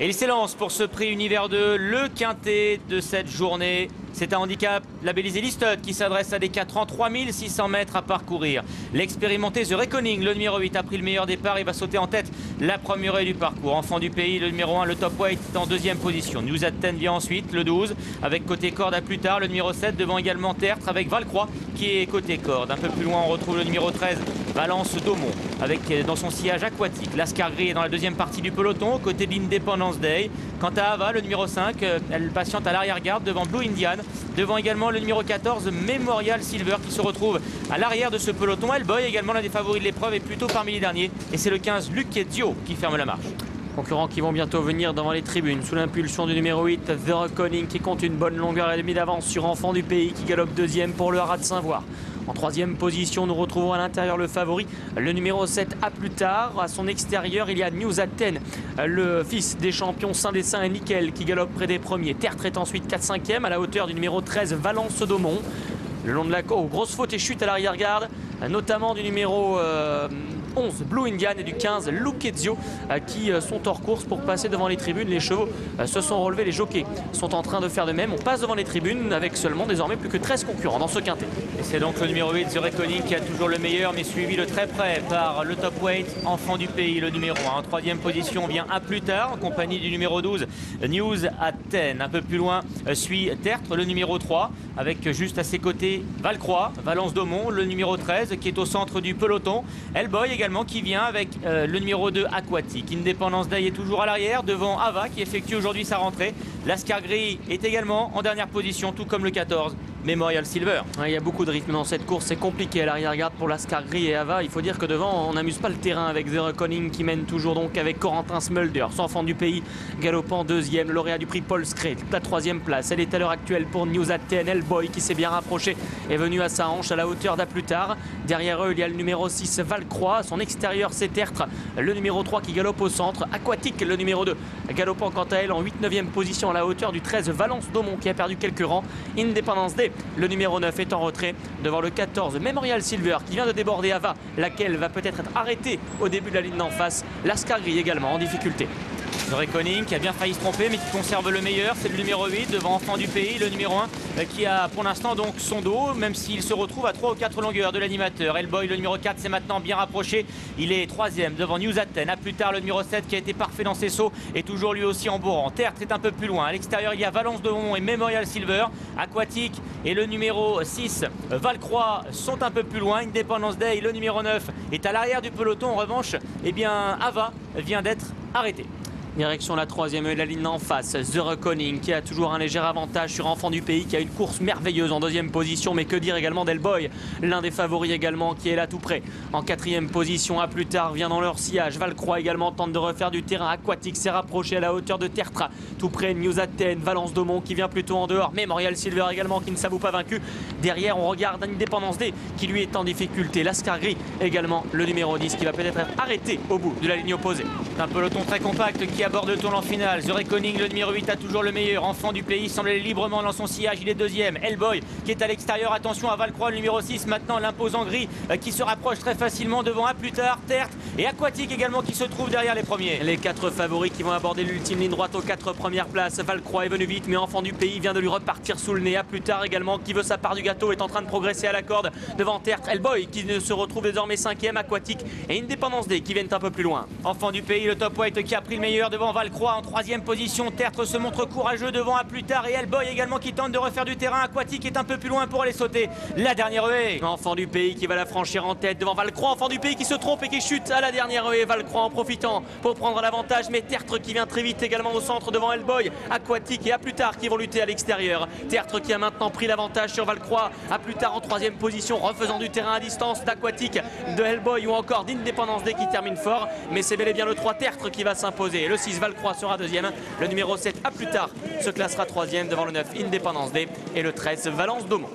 Et il s'élance pour ce prix Univers 2, le quintet de cette journée. C'est un handicap labellisé Listed qui s'adresse à des 4 ans, 3600 mètres à parcourir. L'expérimenté The Reckoning, le numéro 8, a pris le meilleur départ. Il va sauter en tête la première heure du parcours. Enfant du pays, le numéro 1, le top weight, est en deuxième position. News at 10 vient ensuite, le 12, avec côté corde à plus tard. Le numéro 7 devant également Tertre avec Valcroix qui est côté corde. Un peu plus loin, on retrouve le numéro 13, Valence d'Aumont, avec dans son sillage aquatique. Lascar Gris est dans la deuxième partie du peloton, côté de l'Independence Day. Quant à Ava, le numéro 5, elle patiente à l'arrière-garde devant Blue Indian. Devant également le numéro 14, Memorial Silver, qui se retrouve à l'arrière de ce peloton. Hellboy, également l'un des favoris de l'épreuve, est plutôt parmi les derniers. Et c'est le 15, Lucchezio, qui ferme la marche. Concurrents qui vont bientôt venir devant les tribunes sous l'impulsion du numéro 8, The Reckoning, qui compte une bonne longueur et demie d'avance sur Enfant du Pays, qui galope deuxième pour le Haras de Saint-Voir. En troisième position, nous retrouvons à l'intérieur le favori, le numéro 7, à plus tard. À son extérieur, il y a News at 10, le fils des champions Saint-Dessin et Nickel, qui galope près des premiers. Tertre est ensuite 4-5e à la hauteur du numéro 13, Valence d'Aumont. Le long de la côte, grosse faute et chute à l'arrière-garde, notamment du numéro 11, Blue Indian, et du 15, Lucchezio, qui sont hors course pour passer devant les tribunes. Les chevaux se sont relevés, les jockeys sont en train de faire de même. On passe devant les tribunes avec seulement désormais plus que 13 concurrents dans ce quintet. Et c'est donc le numéro 8, The Reckoning, qui a toujours le meilleur, mais suivi de très près par le top weight, Enfant du Pays, le numéro 1. En troisième position vient à plus tard, en compagnie du numéro 12, News at 10. Un peu plus loin suit Tertre, le numéro 3, avec juste à ses côtés Valcroix, Valence d'Aumont, le numéro 13, qui est au centre du peloton. Hellboy également, qui vient avec le numéro 2, Aquatique. Independence Day est toujours à l'arrière, devant Ava, qui effectue aujourd'hui sa rentrée. Lascar Gris est également en dernière position, tout comme le 14, Memorial Silver. Il y a beaucoup de rythme dans cette course, c'est compliqué à l'arrière-garde pour Lascar Gris et Ava. Il faut dire que devant, on n'amuse pas le terrain avec The Reckoning, qui mène toujours donc avec Corentin Smulder, son Enfant du Pays, galopant deuxième, lauréat du prix Paul Scré, la troisième place. Elle est à l'heure actuelle pour News at 10. Hellboy, qui s'est bien rapproché, est venu à sa hanche à la hauteur d'à plus tard. Derrière eux, il y a le numéro 6, Valcroix. Son extérieur, c'est Tertre, le numéro 3, qui galope au centre. Aquatique, le numéro 2, galopant quant à elle en 8-9e position à la hauteur du 13, Valence d'Aumont, qui a perdu quelques rangs. Independence Day, le numéro 9, est en retrait devant le 14, Memorial Silver, qui vient de déborder Ava, laquelle va peut-être être arrêtée au début de la ligne d'en face. Lascar Gris également en difficulté. The Reckoning, qui a bien failli se tromper, mais qui conserve le meilleur, c'est le numéro 8 devant Enfant du Pays, le numéro 1, qui a pour l'instant donc son dos, même s'il se retrouve à 3 ou 4 longueurs de l'animateur. Hellboy, le numéro 4, c'est maintenant bien rapproché, il est 3e devant News at 10. À plus tard, le numéro 7, qui a été parfait dans ses sauts, est toujours lui aussi en beau rang. Tertre est un peu plus loin, à l'extérieur il y a Valence d'Aumont et Memorial Silver. Aquatique et le numéro 6, Valcroix, sont un peu plus loin. Independence Day, le numéro 9, est à l'arrière du peloton. En revanche, eh bien, Ava vient d'être arrêté. Direction la troisième et la ligne en face, The Reckoning, qui a toujours un léger avantage sur Enfant du Pays, qui a une course merveilleuse en deuxième position. Mais que dire également d'Hellboy, l'un des favoris également, qui est là tout près en quatrième position. À plus tard vient dans leur sillage Valcroix également, tente de refaire du terrain. Aquatique s'est rapproché à la hauteur de Tertre, tout près News at 10, Valence d'Aumont, qui vient plutôt en dehors. Memorial Silver également, qui ne s'avoue pas vaincu. Derrière, on regarde Independence Day, qui lui est en difficulté. Lascar Gris également, le numéro 10, qui va peut-être être arrêté au bout de la ligne opposée. Un peloton très compact qui aborde le tournant final. The Reckoning, le numéro 8, a toujours le meilleur. Enfant du Pays semble aller librement dans son sillage, il est deuxième. Hellboy, qui est à l'extérieur, attention à Valcroix, le numéro 6, maintenant l'imposant Gris, qui se rapproche très facilement devant à plus tard, Tertre et Aquatique également, qui se trouvent derrière les premiers. Les 4 favoris qui vont aborder l'ultime ligne droite aux 4 premières places. Valcroix est venu vite, mais Enfant du Pays vient de lui repartir sous le nez. À plus tard également, qui veut sa part du gâteau, est en train de progresser à la corde devant Tertre. Hellboy, qui se retrouve désormais 5e. Aquatique et Independence Day, qui viennent un peu plus loin. Enfant du Pays, le top weight, qui a pris le meilleur devant Valcroix en troisième position. Tertre se montre courageux devant à plus tard, et Hellboy également, qui tente de refaire du terrain. Aquatique est un peu plus loin pour aller sauter la dernière haie. Enfant du Pays qui va la franchir en tête devant Valcroix. Enfant du Pays qui se trompe et qui chute à la dernière haie. Valcroix en profitant pour prendre l'avantage, mais Tertre qui vient très vite également au centre devant Hellboy. Aquatique et à plus tard qui vont lutter à l'extérieur. Tertre qui a maintenant pris l'avantage sur Valcroix. À plus tard en troisième position, refaisant du terrain à distance d'Aquatique, de Hellboy ou encore d'Independence Day, qui termine fort. Mais c'est bel et bien le 3 Tertre qui va s'imposer. Le 6 Valcroix sera deuxième. Le numéro 7 à plus tard se classera troisième devant le 9 Independence Day et le 13 Valence d'Aumont.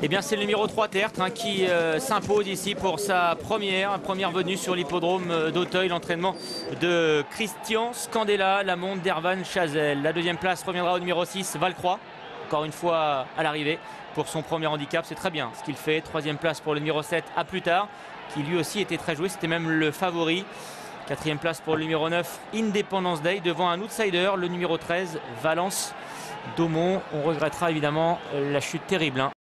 Eh bien, c'est le numéro 3 Tertre qui s'impose ici pour sa première venue sur l'hippodrome d'Auteuil, l'entraînement de Christian Scandella, la montre d'Ervan Chazelle. La deuxième place reviendra au numéro 6 Valcroix, encore une fois à l'arrivée pour son premier handicap. C'est très bien ce qu'il fait. Troisième place pour le numéro 7 à plus tard, qui lui aussi était très joué, c'était même le favori. 4e place pour le numéro 9, Independence Day, devant un outsider, le numéro 13, Valence Daumont. On regrettera évidemment la chute terrible, hein.